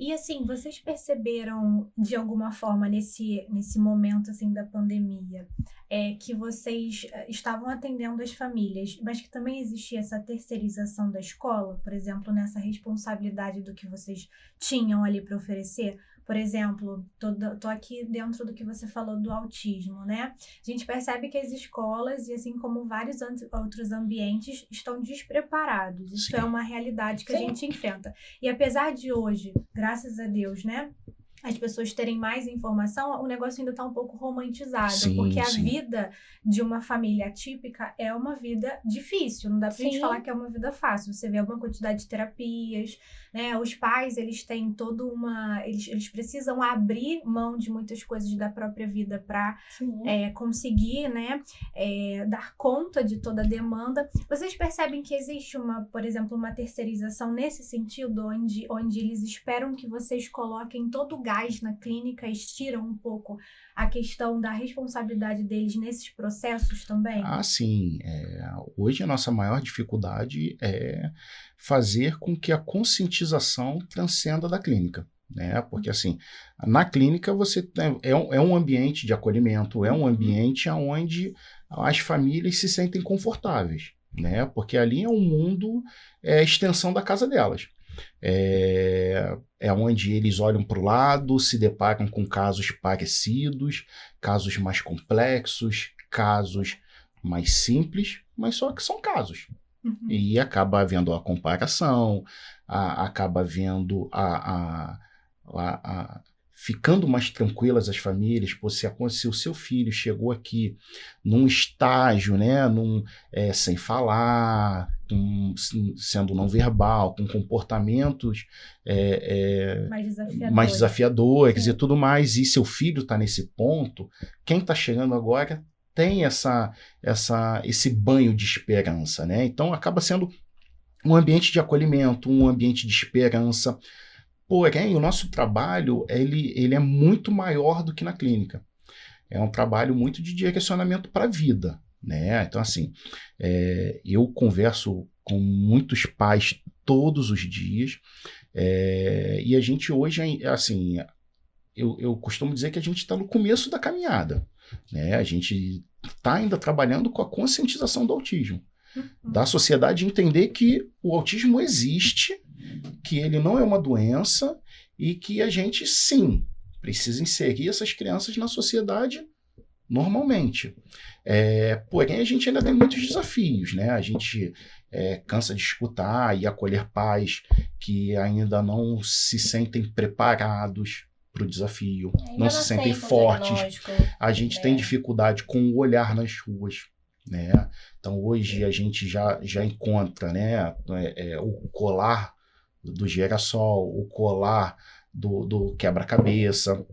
E assim, vocês perceberam de alguma forma nesse momento assim da pandemia, que vocês estavam atendendo as famílias, mas que também existia essa terceirização da escola, por exemplo, nessa responsabilidade do que vocês tinham ali para oferecer? Por exemplo, tô aqui dentro do que você falou do autismo, né? A gente percebe que as escolas, e assim como vários outros ambientes, estão despreparados. Isso é Sim, uma realidade que a Sim, gente enfrenta. E apesar de hoje, graças a Deus, né, as pessoas terem mais informação, o negócio ainda está um pouco romantizado, porque sim, a sim. vida de uma família atípica é uma vida difícil, não dá pra gente falar sim, que é uma vida fácil. Você vê uma quantidade de terapias, né? Os pais, eles têm toda uma... Eles precisam abrir mão de muitas coisas da própria vida para sim. conseguir, né, dar conta de toda a demanda. Vocês percebem que existe por exemplo, uma terceirização nesse sentido, onde eles esperam que vocês coloquem todo o gás na clínica e estiram um pouco a questão da responsabilidade deles nesses processos também? Sim. Hoje a nossa maior dificuldade é fazer com que a conscientização transcenda da clínica. Né? Porque, assim, na clínica você é um ambiente de acolhimento, é um Uhum. ambiente onde as famílias se sentem confortáveis. Né? Porque ali é um mundo, é a extensão da casa delas. É onde eles olham para o lado, se deparam com casos parecidos, casos mais complexos, casos mais simples, mas só que são casos. Uhum. E acaba havendo a comparação, acaba havendo ficando mais tranquilas as famílias, pô, se o seu filho chegou aqui num estágio, né, sem falar, sendo não verbal, com comportamentos Mais mais desafiadores. desafiadores e Sim. tudo mais, e seu filho está nesse ponto, quem está chegando agora tem esse banho de esperança, né? Então acaba sendo um ambiente de acolhimento, um ambiente de esperança. Porém, o nosso trabalho ele é muito maior do que na clínica. É um trabalho muito de direcionamento para a vida. Né? Então, assim, eu converso com muitos pais todos os dias e a gente hoje, assim, eu costumo dizer que a gente está no começo da caminhada. Né? A gente está ainda trabalhando com a conscientização do autismo, da Uhum. sociedade entender que o autismo existe, que ele não é uma doença e que a gente, sim, precisa inserir essas crianças na sociedade normalmente. Porém, a gente ainda tem muitos desafios, né? A gente cansa de escutar e acolher pais que ainda não se sentem preparados para o desafio, não Ainda não se sentem aceita o fortes. diagnóstico, A gente tem né? dificuldade com o olhar nas ruas. Né? Então, hoje a gente já encontra, né, o colar do girassol, o colar do quebra-cabeça,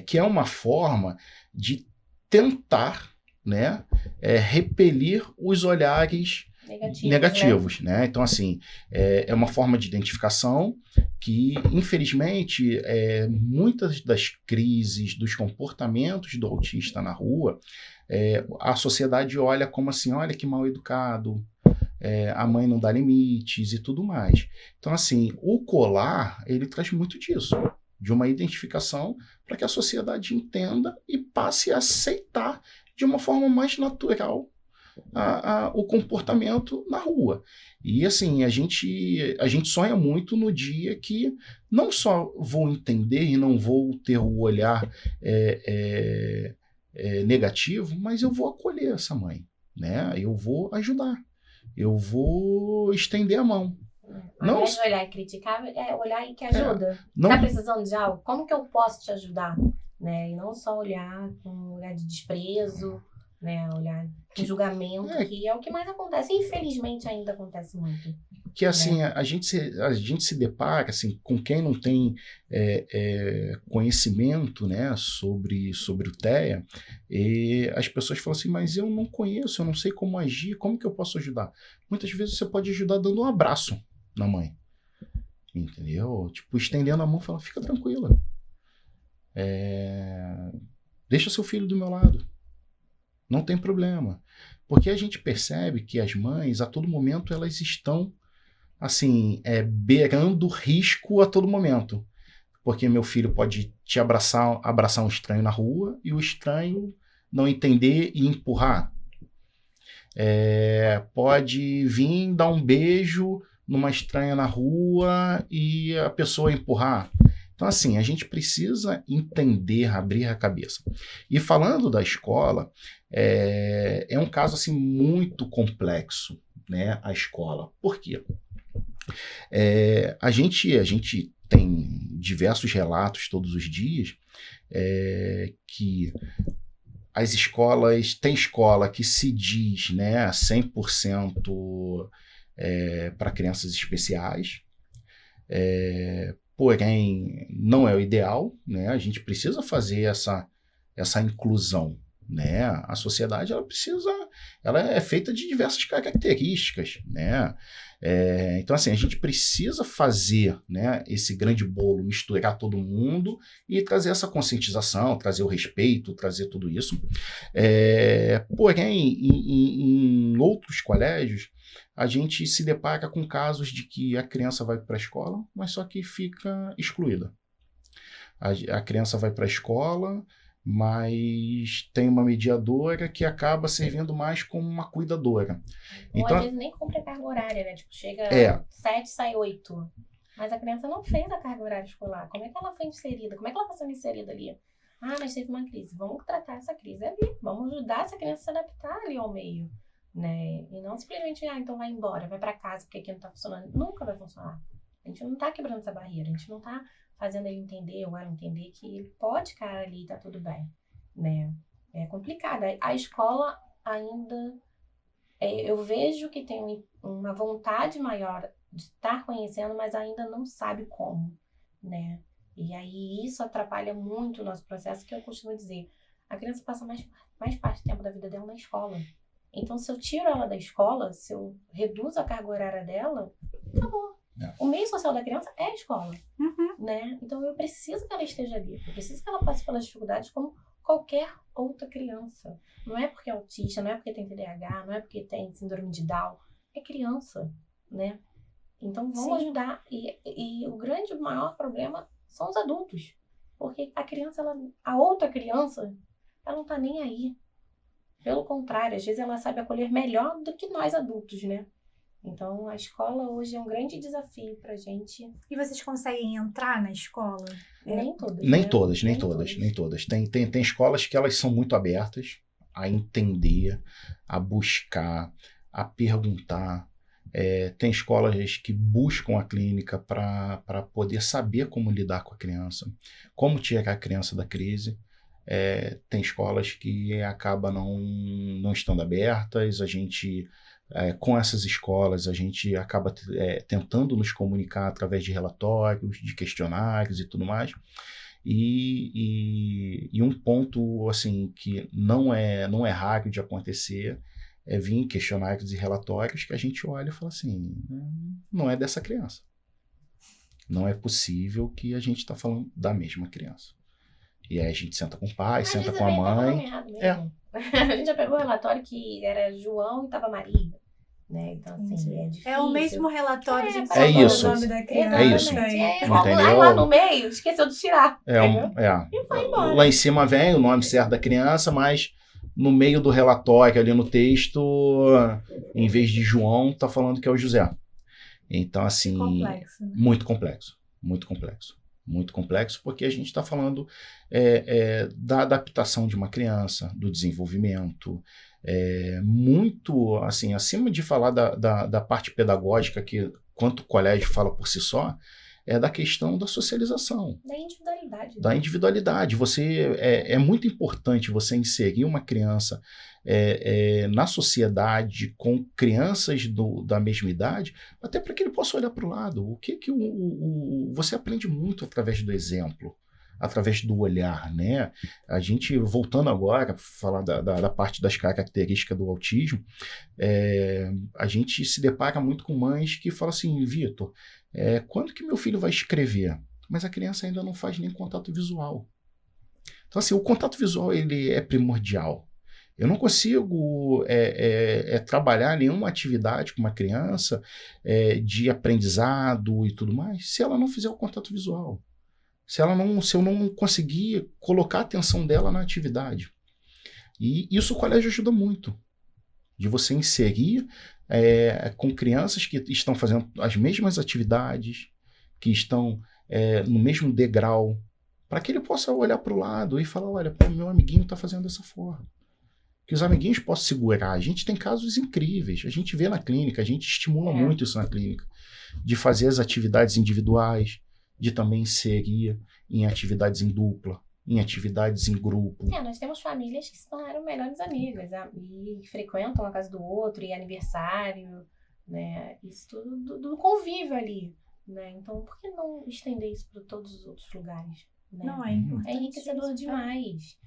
que é uma forma de tentar, né, repelir os olhares Negativos, né? negativos. Né? Então, assim, é uma forma de identificação que, infelizmente, muitas das crises, dos comportamentos do autista na rua, a sociedade olha como assim, olha que mal educado, a mãe não dá limites e tudo mais. Então, assim, o colar, ele traz muito disso, de uma identificação para que a sociedade entenda e passe a aceitar de uma forma mais natural o comportamento na rua. E assim, a gente sonha muito no dia que não só vou entender e não vou ter o olhar negativo, mas eu vou acolher essa mãe. Né? Eu vou ajudar. Eu vou estender a mão. Ao Não, invés de olhar e criticar, é olhar e que é, ajuda. Tá não, precisando de algo? Como que eu posso te ajudar? Né? E não só olhar com um olhar de desprezo, né? Olhar com que, julgamento, é, que é o que mais acontece. Infelizmente ainda acontece muito, que assim, né? a gente se depara assim, com quem não tem conhecimento, né, sobre o TEA, e as pessoas falam assim, mas eu não conheço, eu não sei como agir, como que eu posso ajudar? Muitas vezes você pode ajudar dando um abraço na mãe, entendeu? Tipo, estendendo a mão e falando, fica tranquila, deixa seu filho do meu lado, não tem problema. Porque a gente percebe que as mães, a todo momento, elas estão assim, beirando risco a todo momento. Porque meu filho pode te abraçar um estranho na rua e o estranho não entender e empurrar. Pode vir dar um beijo numa estranha na rua e a pessoa empurrar. Então, assim, a gente precisa entender, abrir a cabeça. E falando da escola, é um caso assim, muito complexo, né, a escola. Por quê? A gente tem diversos relatos todos os dias que as escolas, tem escola que se diz, né, 100% para crianças especiais, porém não é o ideal, né? A gente precisa fazer essa inclusão, né? A sociedade ela é feita de diversas características, né? Então, assim, a gente precisa fazer, né, esse grande bolo, misturar todo mundo e trazer essa conscientização, trazer o respeito, trazer tudo isso. Porém, em outros colégios, a gente se depara com casos de que a criança vai para a escola, mas só que fica excluída. A criança vai para a escola, mas tem uma mediadora que acaba servindo mais como uma cuidadora. Ou então, às vezes nem cumpre a carga horária, né? Tipo, chega 7, sai 8. Mas a criança não fez a carga horária escolar. Como é que ela foi inserida? Como é que ela está sendo inserida ali? Ah, mas teve uma crise. Vamos tratar essa crise ali. Vamos ajudar essa criança a se adaptar ali ao meio, né? E não simplesmente, então vai embora, vai para casa porque aqui não está funcionando. Nunca vai funcionar. A gente não está quebrando essa barreira. A gente não está fazendo ele entender ou ela entender que ele pode ficar ali e tá tudo bem, né? É complicado. A escola ainda... eu vejo que tem uma vontade maior de estar conhecendo, mas ainda não sabe como, né? E aí isso atrapalha muito o nosso processo, que eu costumo dizer. A criança passa mais parte do tempo da vida dela na escola. Então, se eu tiro ela da escola, se eu reduzo a carga horária dela, acabou. O meio social da criança é a escola, né? Então, eu preciso que ela esteja ali. Eu preciso que ela passe pelas dificuldades como qualquer outra criança. Não é porque é autista, não é porque tem TDAH, não é porque tem síndrome de Down. É criança, né? Então, vamos ajudar. E o maior problema são os adultos. Porque a outra criança, ela não tá nem aí. Pelo contrário, às vezes ela sabe acolher melhor do que nós adultos, né? Então, a escola hoje é um grande desafio pra gente. E vocês conseguem entrar na escola? Nem todas. Nem todas. Tem escolas que elas são muito abertas a entender, a buscar, a perguntar. Tem escolas que buscam a clínica para poder saber como lidar com a criança, como tirar a criança da crise. Tem escolas que acabam não estando abertas. A gente, com essas escolas, a gente acaba tentando nos comunicar através de relatórios, de questionários e tudo mais. E um ponto assim que não é raro de acontecer é vir questionários e relatórios que a gente olha e fala assim, não é dessa criança. Não é possível que a gente está falando da mesma criança. E aí a gente senta com o pai, senta com a mãe. A gente já pegou o relatório que era João e tava Maria, né? Então, assim, é difícil. É o mesmo relatório de o nome da criança. É isso. Entendeu? Lá no meio, esqueceu de tirar. E foi embora. Lá em cima vem o nome certo da criança, mas no meio do relatório, ali no texto, em vez de João, tá falando que é o José. Então, assim, complexo, né? Muito complexo, porque a gente está falando da adaptação de uma criança, do desenvolvimento, muito, assim, acima de falar da parte pedagógica, que quanto o colégio fala por si só, é da questão da socialização. Da individualidade. É muito importante você inserir uma criança na sociedade com crianças da mesma idade, até para que ele possa olhar para o lado. Você aprende muito através do exemplo, através do olhar, né? A gente, voltando agora, falar da parte das características do autismo, a gente se depara muito com mães que falam assim, Vitor, quando que meu filho vai escrever? Mas a criança ainda não faz nem contato visual. Então, assim, o contato visual ele é primordial. Eu não consigo trabalhar nenhuma atividade com uma criança de aprendizado e tudo mais se ela não fizer o contato visual. Se eu não conseguir colocar a atenção dela na atividade. E isso o colégio ajuda muito. De você inserir com crianças que estão fazendo as mesmas atividades, que estão no mesmo degrau, para que ele possa olhar para o lado e falar, olha, pô, meu amiguinho está fazendo dessa forma. Que os amiguinhos possam segurar. A gente tem casos incríveis, a gente vê na clínica, a gente estimula muito isso na clínica, de fazer as atividades individuais, de também inserir em atividades em dupla, em atividades em grupo. Nós temos famílias que se tornaram melhores amigas e frequentam a casa do outro, e aniversário, né? Isso tudo do convívio ali, né? Então, por que não estender isso para todos os outros lugares? Né? Não, é importante. É enriquecedor demais.